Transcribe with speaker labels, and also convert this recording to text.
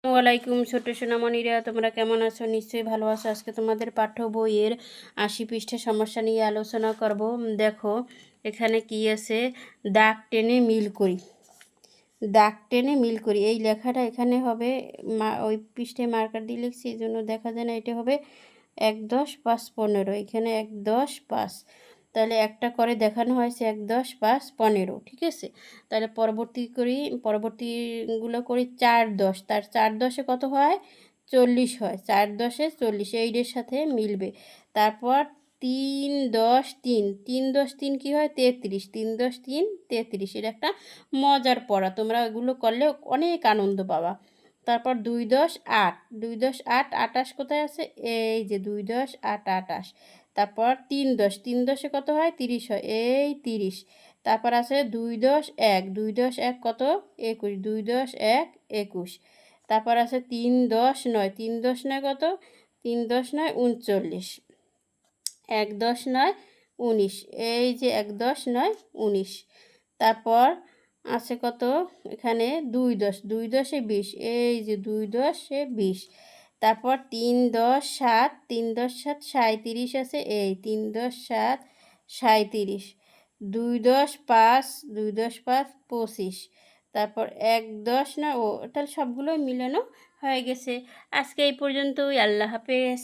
Speaker 1: আসসালামাইকুম ছোট সোনামণিরা, তোমরা কেমন আছো? নিশ্চয়ই ভালো আছো। আজকে তোমাদের পাঠ্য বইয়ের 80 পৃষ্ঠা সমস্যা নিয়ে আলোচনা করব। দেখো এখানে কি আছে, দাগ টেনে মিল করি। দাগ টেনে মিল করি এই লেখাটা এখানে হবে, ওই পৃষ্ঠায় মার্কার দিয়ে লিখছি এই জন্য দেখা যায় না। এটা হবে 1, 10, 5, 15। এখানে 1, 10, 5, তাহলে একটা করে দেখানো হয়েছে 1, 10, 5, 15। ঠিক আছে, তাহলে পরবর্তীগুলো করি 4, 10। তার 4, 10-এ কত হয়? 40 হয়। 4, 10-এ 40 এইটার সাথে মিলবে। তারপর 3, 10, 3, 3, 10, 3 কী হয়? 33। 3, 10, 3, 33। এটা একটা মজার পড়া, তোমরা এগুলো করলে অনেক আনন্দ পাবা। তারপর 2, 10, 8, 2, 10, 8, 28 কোথায় আছে? এই যে 2, 10, 8, 28। তারপর 3, 10, 3, 10-এ কত হয়? 30 হয়, এই 30। তারপর আছে 2, 10, 1, 2, 10, 1 কত? 21, 2, 10, 1, 21। তারপর আছে 3, 10, 9, 3, 10, 9 কত? 3, 10, 9, 39। 1, 10, 9, 19। এই যে 1, 10, 9, 19। তারপর আছে কত এখানে? 2, 10, 2, 10-এ 20। এই যে 2, 10-এ 20। তারপর 3, 10, 7, 3, 10, 7, 37 আছে। এই 3, 10, 7, 37। 2, 10, 5, 2, 10, 5, 25। তারপর 1, 10 না, তাহলে সবগুলোই মিলানো হয়ে গেছে। আজকে এই পর্যন্তই। আল্লাহ হাফেজ।